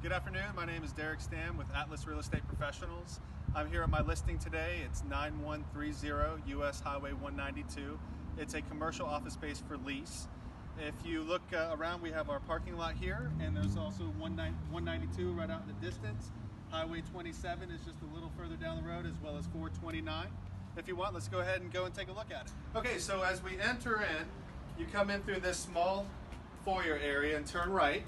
Good afternoon, my name is Derek Stam with Atlas Real Estate Professionals. I'm here at my listing today. It's 9130 US Highway 192. It's a commercial office space for lease. If you look around, we have our parking lot here, and there's also 192 right out in the distance. Highway 27 is just a little further down the road, as well as 429. If you want, let's go ahead and go and take a look at it. Okay, so as we enter in, you come in through this small foyer area and turn right.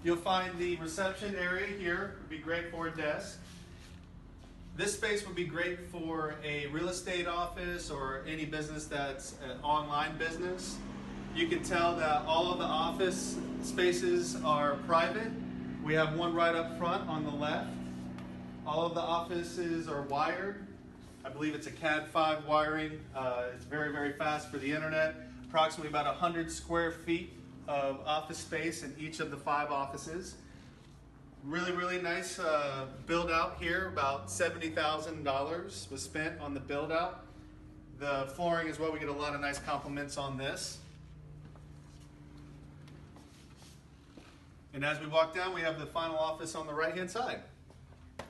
You'll find the reception area here. Would be great for a desk. This space would be great for a real estate office or any business that's an online business. You can tell that all of the office spaces are private. We have one right up front on the left. All of the offices are wired. I believe it's a Cat5 wiring. It's very, very fast for the internet. Approximately about 100 square feet of office space in each of the 5 offices. Really, really nice build out here. About $70,000 was spent on the build out. The flooring as well, we get a lot of nice compliments on this. And as we walk down, we have the final office on the right hand side. A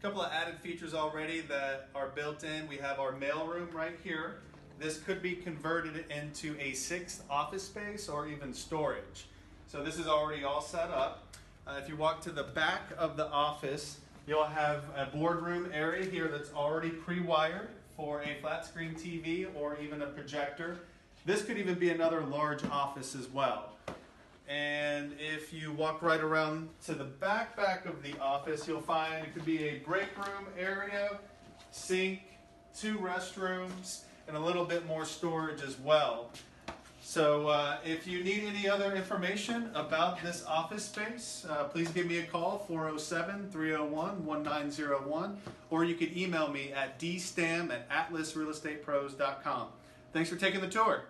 couple of added features already that are built in. We have our mail room right here. This could be converted into a 6th office space or even storage. So this is already all set up. If you walk to the back of the office, you'll have a boardroom area here that's already pre-wired for a flat screen TV or even a projector. This could even be another large office as well. And if you walk right around to the back of the office, you'll find it could be a break room area, sink, 2 restrooms, and a little bit more storage as well. So if you need any other information about this office space, please give me a call, 407-301-1901, or you can email me at dstam@atlasrealestatepros.com. Thanks for taking the tour.